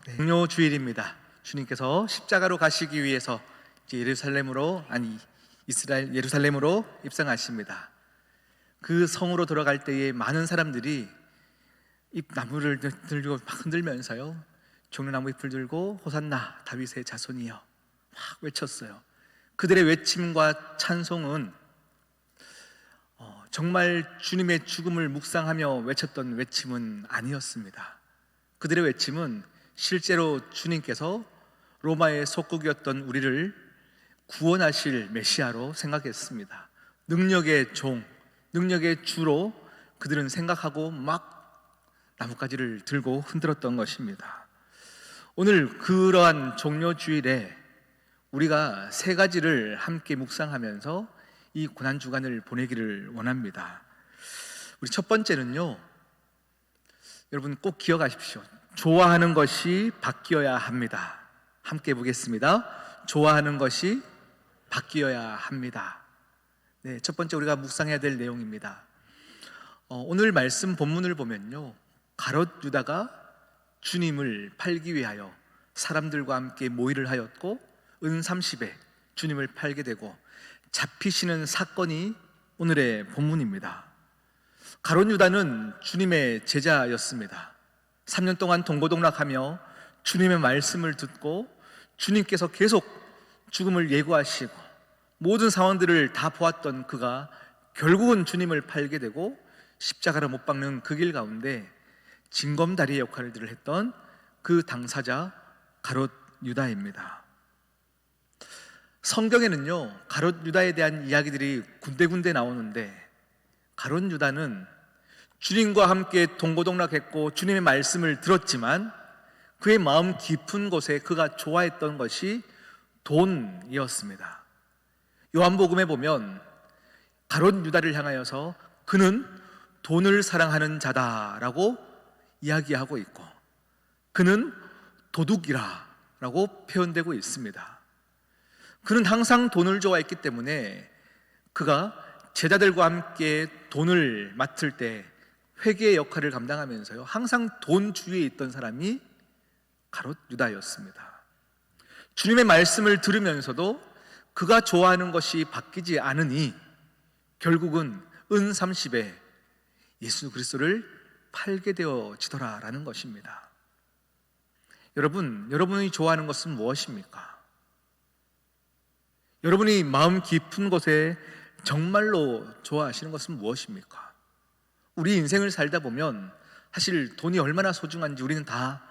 종료 주일입니다. 주님께서 십자가로 가시기 위해서 이제 이스라엘 예루살렘으로 입성하십니다. 그 성으로 들어갈 때에 많은 사람들이 잎나무를 들고 막 흔들면서요, 종려나무 잎을 들고 호산나 다윗의 자손이여 막 외쳤어요. 그들의 외침과 찬송은 정말 주님의 죽음을 묵상하며 외쳤던 외침은 아니었습니다. 그들의 외침은 실제로 주님께서 로마의 속국이었던 우리를 구원하실 메시아로 생각했습니다. 능력의 종, 능력의 주로 그들은 생각하고 막 나뭇가지를 들고 흔들었던 것입니다. 오늘 그러한 종료 주일에 우리가 세 가지를 함께 묵상하면서 이 고난 주간을 보내기를 원합니다. 우리 첫 번째는요, 여러분 꼭 기억하십시오. 좋아하는 것이 바뀌어야 합니다. 함께 보겠습니다. 좋아하는 것이 바뀌어야 합니다. 네, 첫 번째 우리가 묵상해야 될 내용입니다. 오늘 말씀 본문을 보면요, 가롯 유다가 주님을 팔기 위하여 사람들과 함께 모의를 하였고 은 30에 주님을 팔게 되고 잡히시는 사건이 오늘의 본문입니다. 가롯 유다는 주님의 제자였습니다. 3년 동안 동고동락하며 주님의 말씀을 듣고 주님께서 계속 죽음을 예고하시고 모든 상황들을 다 보았던 그가 결국은 주님을 팔게 되고 십자가로 못 박는 그 길 가운데 징검다리의 역할을 했던 그 당사자 가롯 유다입니다. 성경에는요, 가롯 유다에 대한 이야기들이 군데군데 나오는데, 가롯 유다는 주님과 함께 동고동락했고 주님의 말씀을 들었지만 그의 마음 깊은 곳에 그가 좋아했던 것이 돈이었습니다. 요한복음에 보면 가롯 유다를 향하여서 그는 돈을 사랑하는 자다라고 이야기하고 있고 그는 도둑이라고 표현되고 있습니다. 그는 항상 돈을 좋아했기 때문에 그가 제자들과 함께 돈을 맡을 때 회계의 역할을 감당하면서요, 항상 돈 주위에 있던 사람이 가롯 유다였습니다. 주님의 말씀을 들으면서도 그가 좋아하는 것이 바뀌지 않으니 결국은 은 30에 예수 그리스도를 팔게 되어지더라라는 것입니다. 여러분이 좋아하는 것은 무엇입니까? 여러분이 마음 깊은 곳에 정말로 좋아하시는 것은 무엇입니까? 우리 인생을 살다 보면 사실 돈이 얼마나 소중한지 우리는 다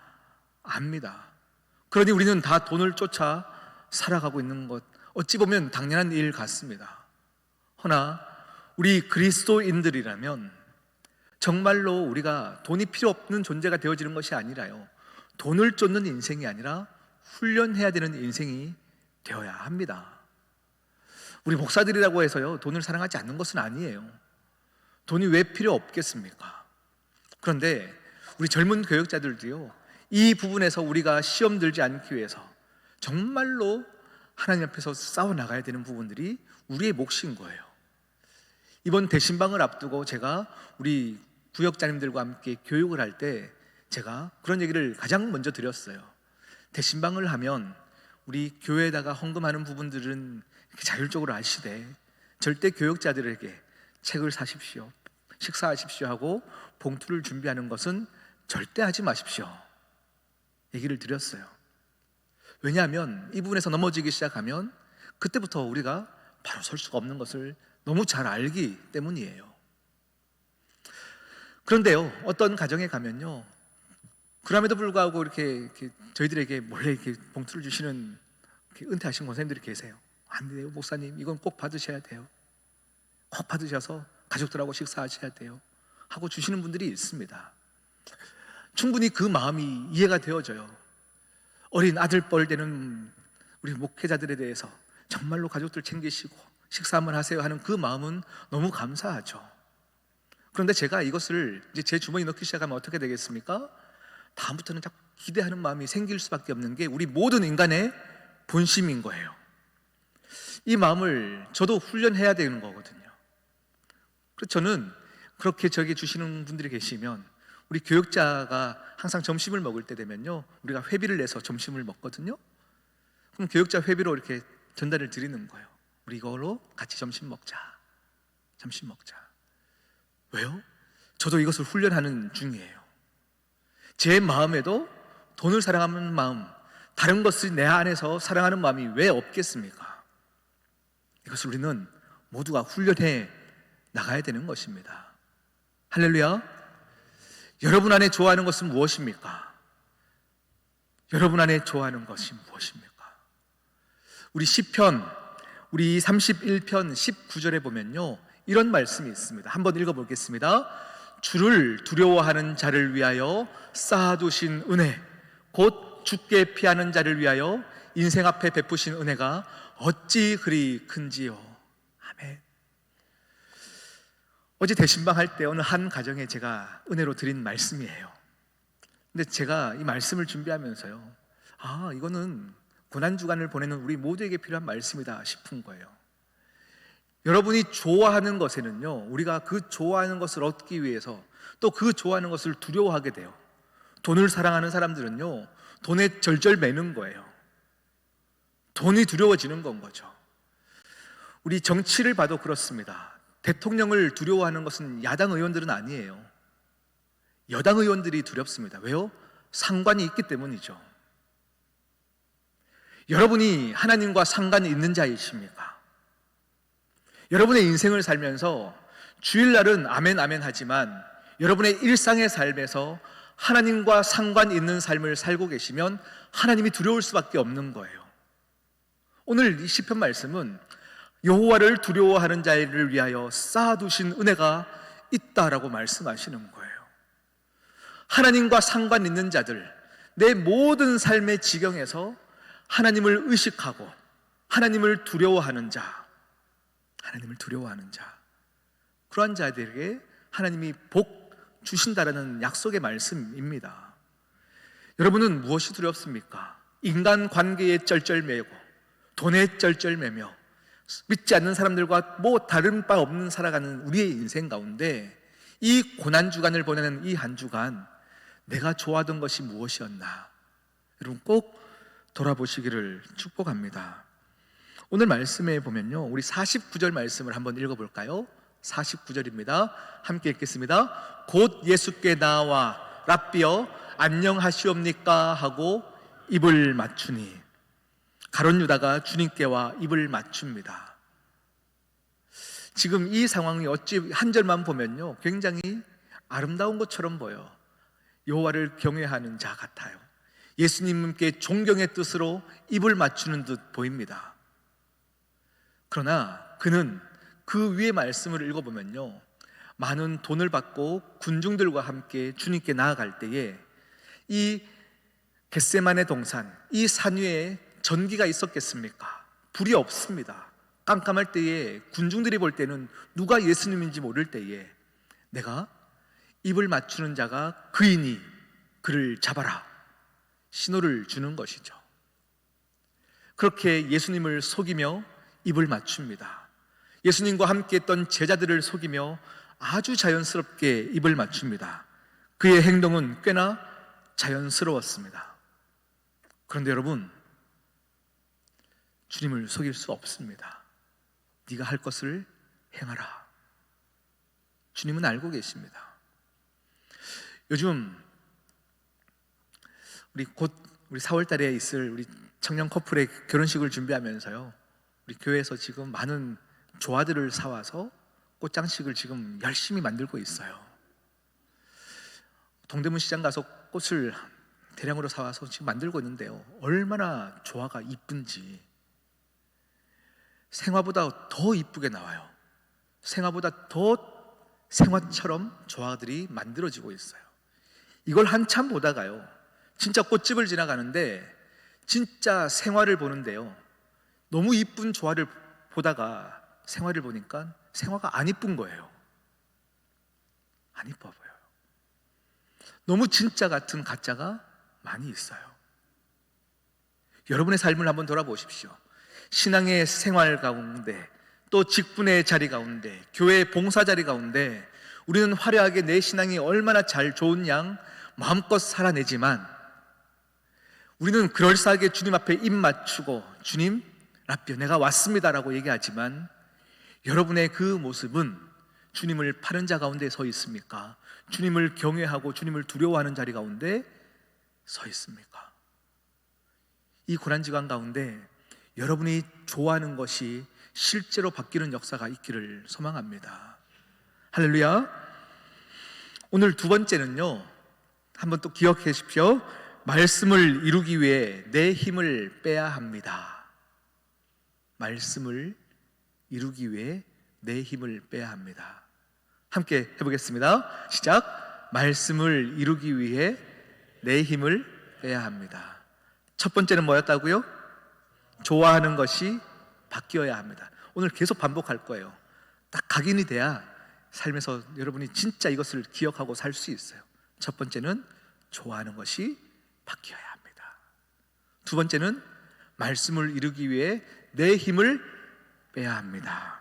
압니다. 그러니 우리는 다 돈을 쫓아 살아가고 있는 것, 어찌 보면 당연한 일 같습니다. 허나 우리 그리스도인들이라면 정말로 우리가 돈이 필요 없는 존재가 되어지는 것이 아니라요, 돈을 쫓는 인생이 아니라 훈련해야 되는 인생이 되어야 합니다. 우리 목사들이라고 해서요, 돈을 사랑하지 않는 것은 아니에요. 돈이 왜 필요 없겠습니까? 그런데 우리 젊은 교역자들도요, 이 부분에서 우리가 시험 들지 않기 위해서 정말로 하나님 앞에서 싸워나가야 되는 부분들이 우리의 몫인 거예요. 이번 대신방을 앞두고 제가 우리 구역자님들과 함께 교육을 할 때 제가 그런 얘기를 가장 먼저 드렸어요. 대신방을 하면 우리 교회에다가 헌금하는 부분들은 이렇게 자율적으로 하시되 절대 교역자들에게 책을 사십시오, 식사하십시오 하고 봉투를 준비하는 것은 절대 하지 마십시오 얘기를 드렸어요. 왜냐하면 이 부분에서 넘어지기 시작하면 그때부터 우리가 바로 설 수가 없는 것을 너무 잘 알기 때문이에요. 그런데요, 어떤 가정에 가면요, 그럼에도 불구하고 이렇게 저희들에게 몰래 이렇게 봉투를 주시는 은퇴하신 권사님들이 계세요. 안 돼요, 목사님, 이건 꼭 받으셔야 돼요. 꼭 받으셔서 가족들하고 식사하셔야 돼요 하고 주시는 분들이 있습니다. 충분히 그 마음이 이해가 되어져요. 어린 아들뻘 되는 우리 목회자들에 대해서 정말로 가족들 챙기시고 식사 한번 하세요 하는 그 마음은 너무 감사하죠. 그런데 제가 이것을 이제 제 주머니에 넣기 시작하면 어떻게 되겠습니까? 다음부터는 자꾸 기대하는 마음이 생길 수밖에 없는 게 우리 모든 인간의 본심인 거예요. 이 마음을 저도 훈련해야 되는 거거든요. 그래서 저는 그렇게 저에게 주시는 분들이 계시면 우리 교육자가 항상 점심을 먹을 때 되면요, 우리가 회비를 내서 점심을 먹거든요. 그럼 교육자 회비로 이렇게 전달을 드리는 거예요. 우리 이걸로 같이 점심 먹자. 점심 먹자. 왜요? 저도 이것을 훈련하는 중이에요. 제 마음에도 돈을 사랑하는 마음, 다른 것을 내 안에서 사랑하는 마음이 왜 없겠습니까? 이것을 우리는 모두가 훈련해 나가야 되는 것입니다. 할렐루야. 여러분 안에 좋아하는 것은 무엇입니까? 여러분 안에 좋아하는 것이 무엇입니까? 우리 시편, 우리 31편 19절에 보면요, 이런 말씀이 있습니다. 한번 읽어보겠습니다. 주를 두려워하는 자를 위하여 쌓아두신 은혜, 곧 주께 피하는 자를 위하여 인생 앞에 베푸신 은혜가 어찌 그리 큰지요. 아멘. 어제 대신방 할 때 어느 한 가정에 제가 은혜로 드린 말씀이에요. 근데 제가 이 말씀을 준비하면서요, 이거는 고난주간을 보내는 우리 모두에게 필요한 말씀이다 싶은 거예요. 여러분이 좋아하는 것에는요, 우리가 그 좋아하는 것을 얻기 위해서 또 그 좋아하는 것을 두려워하게 돼요. 돈을 사랑하는 사람들은요, 돈에 절절 매는 거예요. 돈이 두려워지는 건 거죠. 우리 정치를 봐도 그렇습니다. 대통령을 두려워하는 것은 야당 의원들은 아니에요. 여당 의원들이 두렵습니다. 왜요? 상관이 있기 때문이죠. 여러분이 하나님과 상관이 있는 자이십니까? 여러분의 인생을 살면서 주일날은 아멘 아멘 하지만 여러분의 일상의 삶에서 하나님과 상관 있는 삶을 살고 계시면 하나님이 두려울 수밖에 없는 거예요. 오늘 이 시편 말씀은 여호와를 두려워하는 자를 위하여 쌓아두신 은혜가 있다라고 말씀하시는 거예요. 하나님과 상관 있는 자들, 내 모든 삶의 지경에서 하나님을 의식하고 하나님을 두려워하는 자, 하나님을 두려워하는 자, 그러한 자들에게 하나님이 복 주신다라는 약속의 말씀입니다. 여러분은 무엇이 두렵습니까? 인간 관계에 쩔쩔매고 돈에 쩔쩔매며 믿지 않는 사람들과 다른 바 없는 살아가는 우리의 인생 가운데 이 고난주간을 보내는 이 한 주간 내가 좋아하던 것이 무엇이었나? 여러분 꼭 돌아보시기를 축복합니다. 오늘 말씀에 보면요, 우리 49절 말씀을 한번 읽어볼까요? 49절입니다. 함께 읽겠습니다. 곧 예수께 나와 랍비여 안녕하시옵니까 하고 입을 맞추니, 가룟 유다가 주님께와 입을 맞춥니다. 지금 이 상황이 어찌 한 절만 보면요, 굉장히 아름다운 것처럼 보여. 여호와를 경외하는 자 같아요. 예수님께 존경의 뜻으로 입을 맞추는 듯 보입니다. 그러나 그는 그 위의 말씀을 읽어보면요, 많은 돈을 받고 군중들과 함께 주님께 나아갈 때에 이 겟세마네 동산, 이 산 위에 전기가 있었겠습니까? 불이 없습니다. 깜깜할 때에 군중들이 볼 때는 누가 예수님인지 모를 때에 내가 입을 맞추는 자가 그이니 그를 잡아라, 신호를 주는 것이죠. 그렇게 예수님을 속이며 입을 맞춥니다. 예수님과 함께 했던 제자들을 속이며 아주 자연스럽게 입을 맞춥니다. 그의 행동은 꽤나 자연스러웠습니다. 그런데 여러분, 주님을 속일 수 없습니다. 네가 할 것을 행하라. 주님은 알고 계십니다. 요즘 우리 4월 달에 있을 우리 청년 커플의 결혼식을 준비하면서요, 우리 교회에서 지금 많은 조화들을 사와서 꽃장식을 지금 열심히 만들고 있어요. 동대문 시장 가서 꽃을 대량으로 사와서 지금 만들고 있는데요, 얼마나 조화가 이쁜지 생화보다 더 이쁘게 나와요. 생화보다 더 생화처럼 조화들이 만들어지고 있어요. 이걸 한참 보다가요, 진짜 꽃집을 지나가는데 진짜 생화를 보는데요, 너무 이쁜 조화를 보다가 생화를 보니까 생화가 안 이쁜 거예요. 안 이뻐 보여요. 너무 진짜 같은 가짜가 많이 있어요. 여러분의 삶을 한번 돌아보십시오. 신앙의 생활 가운데, 또 직분의 자리 가운데, 교회 봉사 자리 가운데 우리는 화려하게 내 신앙이 얼마나 잘 좋은 양 마음껏 살아내지만, 우리는 그럴싸하게 주님 앞에 입 맞추고 주님 라삐 내가 왔습니다라고 얘기하지만, 여러분의 그 모습은 주님을 파는 자 가운데 서 있습니까? 주님을 경외하고 주님을 두려워하는 자리 가운데 서 있습니까? 이 고난지간 가운데 여러분이 좋아하는 것이 실제로 바뀌는 역사가 있기를 소망합니다. 할렐루야. 오늘 두 번째는요, 한번 또 기억해 주십시오. 말씀을 이루기 위해 내 힘을 빼야 합니다. 말씀을 이루기 위해 내 힘을 빼야 합니다. 함께 해보겠습니다. 시작. 말씀을 이루기 위해 내 힘을 빼야 합니다. 첫 번째는 뭐였다고요? 좋아하는 것이 바뀌어야 합니다. 오늘 계속 반복할 거예요. 딱 각인이 돼야 삶에서 여러분이 진짜 이것을 기억하고 살 수 있어요. 첫 번째는 좋아하는 것이 바뀌어야 합니다. 두 번째는 말씀을 이루기 위해 내 힘을 빼야 합니다.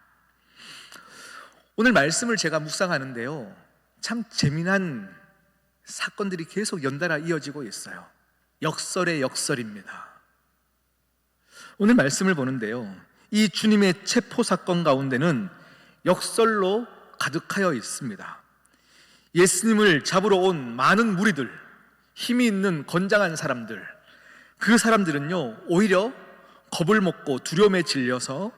오늘 말씀을 제가 묵상하는데요, 참 재미난 사건들이 계속 연달아 이어지고 있어요. 역설의 역설입니다. 오늘 말씀을 보는데요, 이 주님의 체포 사건 가운데는 역설로 가득하여 있습니다. 예수님을 잡으러 온 많은 무리들, 힘이 있는 건장한 사람들, 그 사람들은요 오히려 겁을 먹고 두려움에 질려서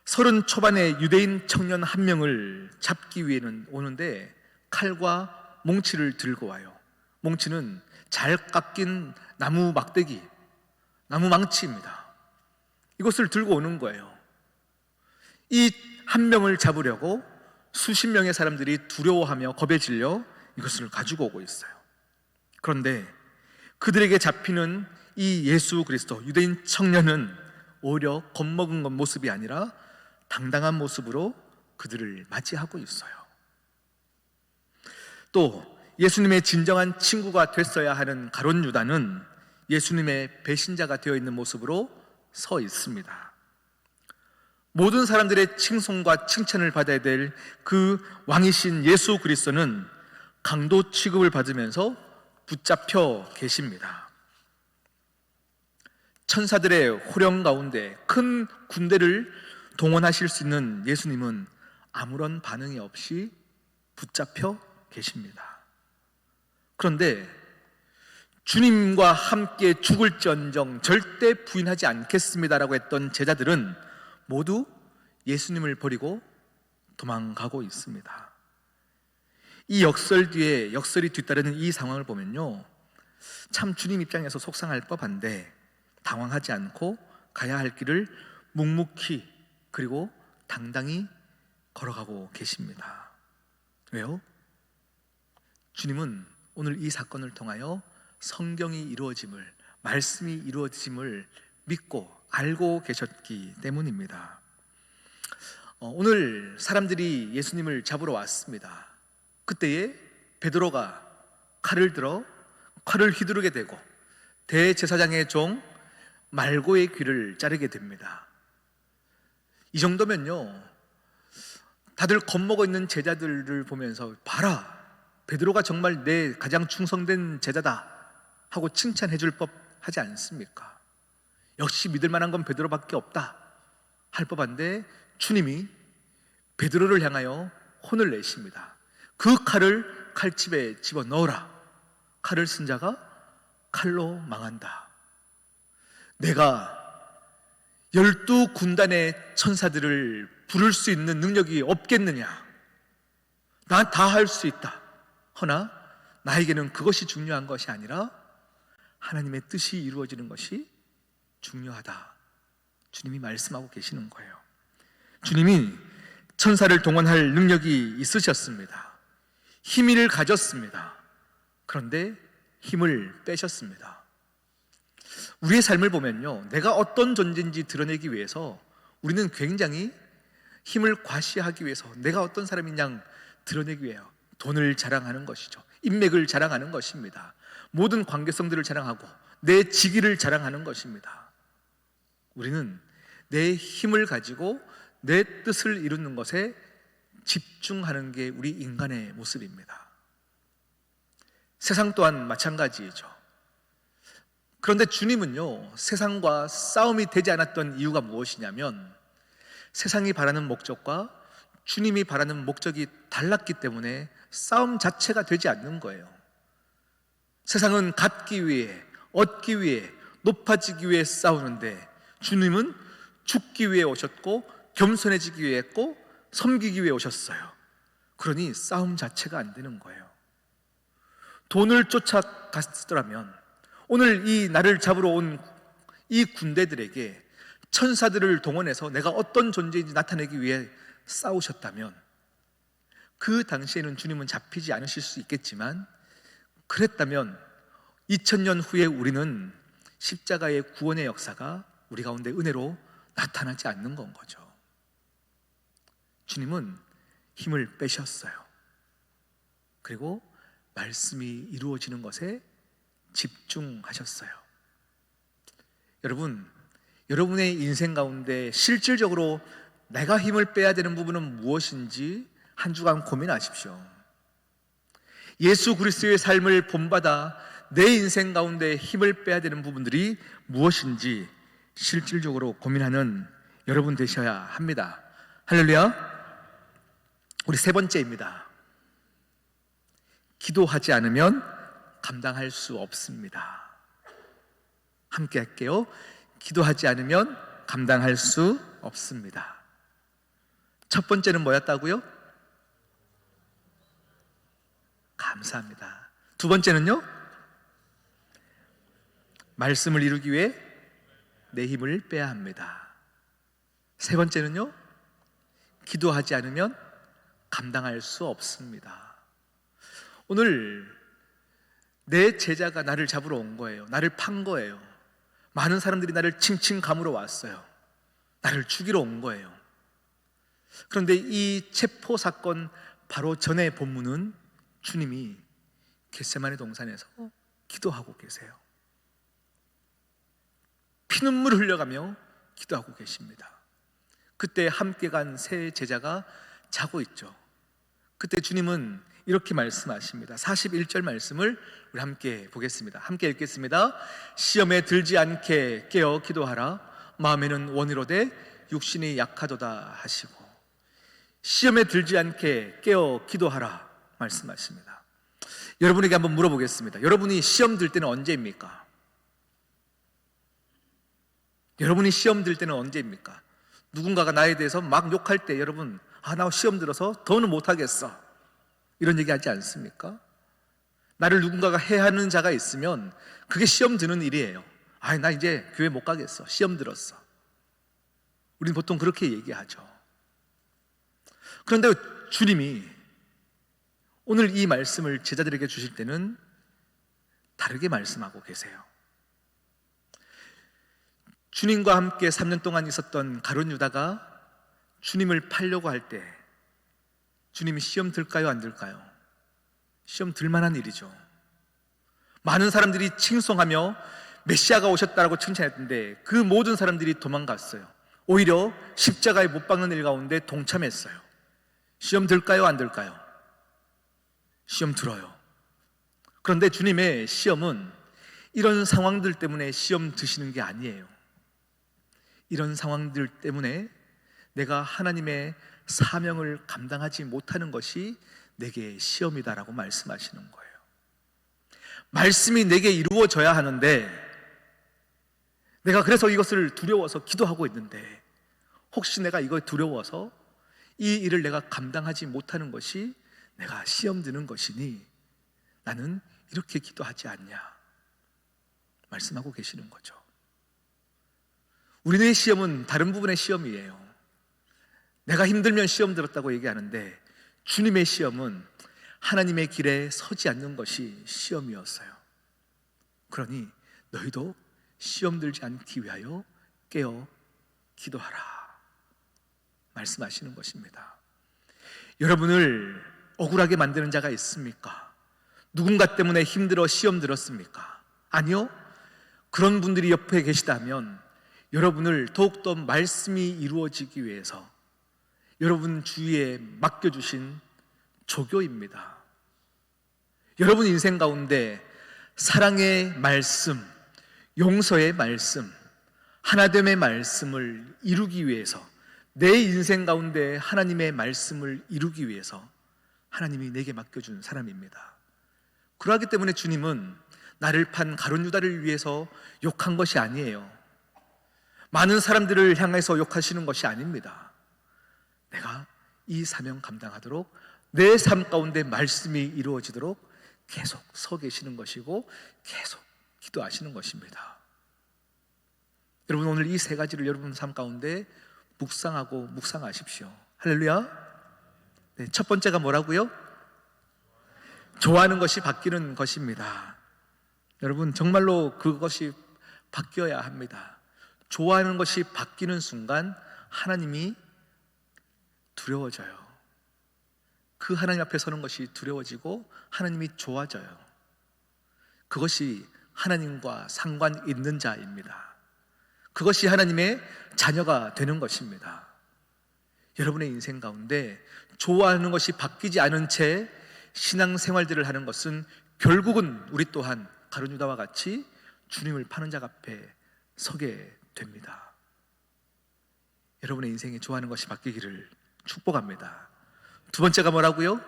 30 초반의 유대인 청년 한 명을 잡기 위해는 오는데 칼과 몽치를 들고 와요. 몽치는 잘 깎인 나무 막대기, 나무 망치입니다. 이것을 들고 오는 거예요. 이 한 명을 잡으려고 수십 명의 사람들이 두려워하며 겁에 질려 이것을 가지고 오고 있어요. 그런데 그들에게 잡히는 이 예수 그리스도, 유대인 청년은 오히려 겁먹은 모습이 아니라 당당한 모습으로 그들을 맞이하고 있어요. 또 예수님의 진정한 친구가 됐어야 하는 가룟 유다는 예수님의 배신자가 되어 있는 모습으로 서 있습니다. 모든 사람들의 칭송과 칭찬을 받아야 될 그 왕이신 예수 그리스도는 강도 취급을 받으면서 붙잡혀 계십니다. 천사들의 호령 가운데 큰 군대를 동원하실 수 있는 예수님은 아무런 반응이 없이 붙잡혀 계십니다. 그런데 주님과 함께 죽을지언정 절대 부인하지 않겠습니다라고 했던 제자들은 모두 예수님을 버리고 도망가고 있습니다. 이 역설 뒤에 역설이 뒤따르는 이 상황을 보면요, 참 주님 입장에서 속상할 법한데 당황하지 않고 가야 할 길을 묵묵히 그리고 당당히 걸어가고 계십니다. 왜요? 주님은 오늘 이 사건을 통하여 성경이 이루어짐을, 말씀이 이루어짐을 믿고 알고 계셨기 때문입니다. 오늘 사람들이 예수님을 잡으러 왔습니다. 그때에 베드로가 칼을 들어 칼을 휘두르게 되고 대제사장의 종 말고의 귀를 자르게 됩니다. 이 정도면요, 다들 겁먹어 있는 제자들을 보면서 봐라, 베드로가 정말 내 가장 충성된 제자다 하고 칭찬해 줄 법하지 않습니까? 역시 믿을 만한 건 베드로밖에 없다 할 법한데 주님이 베드로를 향하여 혼을 내십니다. 그 칼을 칼집에 집어넣어라. 칼을 쓴 자가 칼로 망한다. 내가 12군단의 천사들을 부를 수 있는 능력이 없겠느냐? 난 다 할 수 있다. 허나 나에게는 그것이 중요한 것이 아니라 하나님의 뜻이 이루어지는 것이 중요하다. 주님이 말씀하고 계시는 거예요. 주님이 천사를 동원할 능력이 있으셨습니다. 힘을 가졌습니다. 그런데 힘을 빼셨습니다. 우리의 삶을 보면요, 내가 어떤 존재인지 드러내기 위해서 우리는 굉장히 힘을 과시하기 위해서 내가 어떤 사람인 양 드러내기 위해요. 돈을 자랑하는 것이죠. 인맥을 자랑하는 것입니다. 모든 관계성들을 자랑하고 내 직위를 자랑하는 것입니다. 우리는 내 힘을 가지고 내 뜻을 이루는 것에 집중하는 게 우리 인간의 모습입니다. 세상 또한 마찬가지죠. 그런데 주님은요, 세상과 싸움이 되지 않았던 이유가 무엇이냐면 세상이 바라는 목적과 주님이 바라는 목적이 달랐기 때문에 싸움 자체가 되지 않는 거예요. 세상은 갖기 위해, 얻기 위해, 높아지기 위해 싸우는데 주님은 죽기 위해 오셨고 겸손해지기 위해 했고 섬기기 위해 오셨어요. 그러니 싸움 자체가 안 되는 거예요. 돈을 쫓아갔더라면 오늘 이 나를 잡으러 온 이 군대들에게 천사들을 동원해서 내가 어떤 존재인지 나타내기 위해 싸우셨다면 그 당시에는 주님은 잡히지 않으실 수 있겠지만 그랬다면 2000년 후에 우리는 십자가의 구원의 역사가 우리 가운데 은혜로 나타나지 않는 건 거죠. 주님은 힘을 빼셨어요. 그리고 말씀이 이루어지는 것에 집중하셨어요. 여러분, 여러분의 인생 가운데 실질적으로 내가 힘을 빼야 되는 부분은 무엇인지 한 주간 고민하십시오. 예수 그리스도의 삶을 본받아 내 인생 가운데 힘을 빼야 되는 부분들이 무엇인지 실질적으로 고민하는 여러분 되셔야 합니다. 할렐루야. 우리 세 번째입니다. 기도하지 않으면 감당할 수 없습니다. 함께 할게요. 기도하지 않으면 감당할 수 없습니다. 첫 번째는 뭐였다고요? 감사합니다. 두 번째는요? 말씀을 이루기 위해 내 힘을 빼야 합니다. 세 번째는요? 기도하지 않으면 감당할 수 없습니다. 오늘 내 제자가 나를 잡으러 온 거예요. 나를 판 거예요. 많은 사람들이 나를 칭칭 감으러 왔어요. 나를 죽이러 온 거예요. 그런데 이 체포 사건 바로 전의 본문은 주님이 겟세마네 동산에서 기도하고 계세요. 피눈물 흘려가며 기도하고 계십니다. 그때 함께 간 세 제자가 자고 있죠. 그때 주님은 이렇게 말씀하십니다. 41절 말씀을 우리 함께 보겠습니다. 함께 읽겠습니다. 시험에 들지 않게 깨어 기도하라. 마음에는 원이로되 육신이 약하도다 하시고, 시험에 들지 않게 깨어 기도하라 말씀하십니다. 여러분에게 한번 물어보겠습니다. 여러분이 시험 들 때는 언제입니까? 여러분이 시험 들 때는 언제입니까? 누군가가 나에 대해서 막 욕할 때 여러분, 나 시험 들어서 더는 못하겠어, 이런 얘기 하지 않습니까? 나를 누군가가 해하는 자가 있으면 그게 시험 드는 일이에요. 나 이제 교회 못 가겠어, 시험 들었어. 우리는 보통 그렇게 얘기하죠. 그런데 주님이 오늘 이 말씀을 제자들에게 주실 때는 다르게 말씀하고 계세요. 주님과 함께 3년 동안 있었던 가룟 유다가 주님을 팔려고 할 때 주님이 시험 들까요, 안 들까요? 시험 들 만한 일이죠. 많은 사람들이 칭송하며 메시아가 오셨다라고 칭찬했는데 그 모든 사람들이 도망갔어요. 오히려 십자가에 못 박는 일 가운데 동참했어요. 시험 들까요, 안 들까요? 시험 들어요. 그런데 주님의 시험은 이런 상황들 때문에 시험 드시는 게 아니에요. 이런 상황들 때문에 내가 하나님의 사명을 감당하지 못하는 것이 내게 시험이다라고 말씀하시는 거예요. 말씀이 내게 이루어져야 하는데 내가 그래서 이것을 두려워서 기도하고 있는데 혹시 내가 이걸 두려워서 이 일을 내가 감당하지 못하는 것이 내가 시험 드는 것이니 나는 이렇게 기도하지 않냐 말씀하고 계시는 거죠. 우리의 시험은 다른 부분의 시험이에요. 내가 힘들면 시험 들었다고 얘기하는데 주님의 시험은 하나님의 길에 서지 않는 것이 시험이었어요. 그러니 너희도 시험 들지 않기 위하여 깨어 기도하라 말씀하시는 것입니다. 여러분을 억울하게 만드는 자가 있습니까? 누군가 때문에 힘들어 시험 들었습니까? 아니요. 그런 분들이 옆에 계시다면 여러분을 더욱더 말씀이 이루어지기 위해서 여러분 주위에 맡겨주신 조교입니다. 여러분 인생 가운데 사랑의 말씀, 용서의 말씀, 하나됨의 말씀을 이루기 위해서, 내 인생 가운데 하나님의 말씀을 이루기 위해서 하나님이 내게 맡겨준 사람입니다. 그러하기 때문에 주님은 나를 판 가룟 유다를 위해서 욕한 것이 아니에요. 많은 사람들을 향해서 욕하시는 것이 아닙니다. 내가 이 사명 감당하도록, 내 삶 가운데 말씀이 이루어지도록 계속 서 계시는 것이고 계속 기도하시는 것입니다. 여러분, 오늘 이 세 가지를 여러분 삶 가운데 묵상하고 묵상하십시오. 할렐루야. 네, 첫 번째가 뭐라고요? 좋아하는 것이 바뀌는 것입니다. 여러분, 정말로 그것이 바뀌어야 합니다. 좋아하는 것이 바뀌는 순간 하나님이 두려워져요. 그 하나님 앞에 서는 것이 두려워지고 하나님이 좋아져요. 그것이 하나님과 상관 있는 자입니다. 그것이 하나님의 자녀가 되는 것입니다. 여러분의 인생 가운데 좋아하는 것이 바뀌지 않은 채 신앙생활들을 하는 것은 결국은 우리 또한 가룟 유다와 같이 주님을 파는 자 앞에 서게 됩니다. 여러분의 인생에 좋아하는 것이 바뀌기를 축복합니다. 두 번째가 뭐라고요?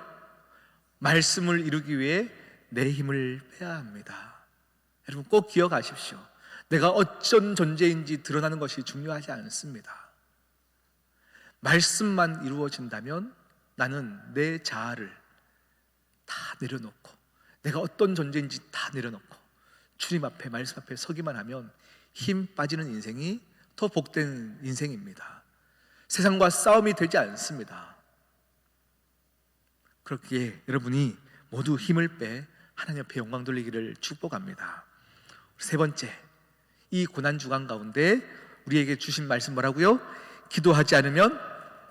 말씀을 이루기 위해 내 힘을 빼야 합니다. 여러분 꼭 기억하십시오. 내가 어떤 존재인지 드러나는 것이 중요하지 않습니다. 말씀만 이루어진다면 나는 내 자아를 다 내려놓고, 내가 어떤 존재인지 다 내려놓고 주님 앞에, 말씀 앞에 서기만 하면 힘 빠지는 인생이 더 복된 인생입니다. 세상과 싸움이 되지 않습니다. 그렇기에 여러분이 모두 힘을 빼 하나님 앞에 영광 돌리기를 축복합니다. 세 번째, 이 고난주간 가운데 우리에게 주신 말씀 뭐라고요? 기도하지 않으면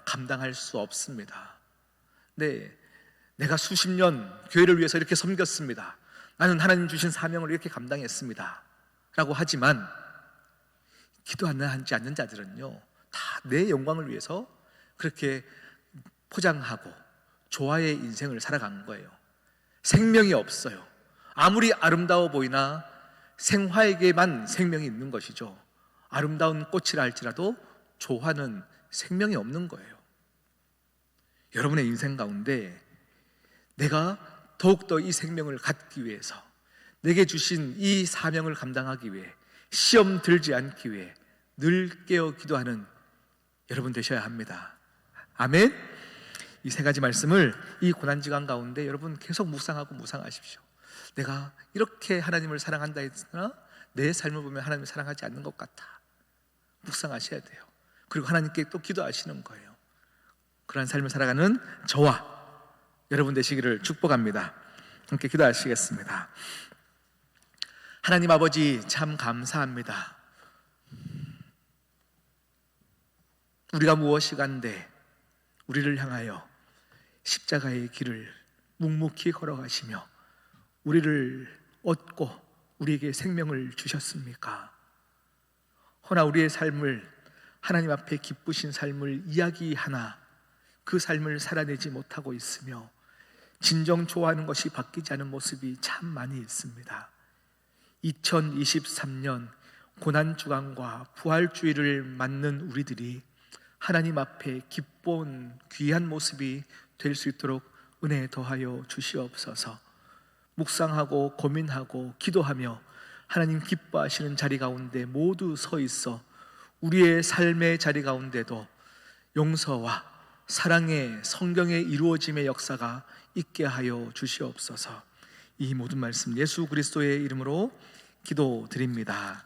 감당할 수 없습니다. 네, 내가 수십 년 교회를 위해서 이렇게 섬겼습니다. 나는 하나님 주신 사명을 이렇게 감당했습니다 라고 하지만 기도하지 않는 자들은요, 다 내 영광을 위해서 그렇게 포장하고 조화의 인생을 살아간 거예요. 생명이 없어요. 아무리 아름다워 보이나 생화에게만 생명이 있는 것이죠. 아름다운 꽃이라 할지라도 조화는 생명이 없는 거예요. 여러분의 인생 가운데 내가 더욱더 이 생명을 갖기 위해서, 내게 주신 이 사명을 감당하기 위해, 시험 들지 않기 위해 늘 깨어 기도하는 여러분 되셔야 합니다. 아멘. 이 세 가지 말씀을 이 고난지간 가운데 여러분 계속 묵상하고 묵상하십시오. 내가 이렇게 하나님을 사랑한다 했으나 내 삶을 보면 하나님을 사랑하지 않는 것 같아. 묵상하셔야 돼요. 그리고 하나님께 또 기도하시는 거예요. 그러한 삶을 살아가는 저와 여러분 되시기를 축복합니다. 함께 기도하시겠습니다. 하나님 아버지, 참 감사합니다. 우리가 무엇이간데 우리를 향하여 십자가의 길을 묵묵히 걸어가시며 우리를 얻고 우리에게 생명을 주셨습니까? 허나 우리의 삶을, 하나님 앞에 기쁘신 삶을 이야기하나 그 삶을 살아내지 못하고 있으며 진정 좋아하는 것이 바뀌지 않은 모습이 참 많이 있습니다. 2023년 고난주간과 부활주의를 맞는 우리들이 하나님 앞에 기쁜 귀한 모습이 될 수 있도록 은혜 더하여 주시옵소서. 묵상하고 고민하고 기도하며 하나님 기뻐하시는 자리 가운데 모두 서 있어 우리의 삶의 자리 가운데도 용서와 사랑의 성경의 이루어짐의 역사가 있게 하여 주시옵소서. 이 모든 말씀 예수 그리스도의 이름으로 기도드립니다.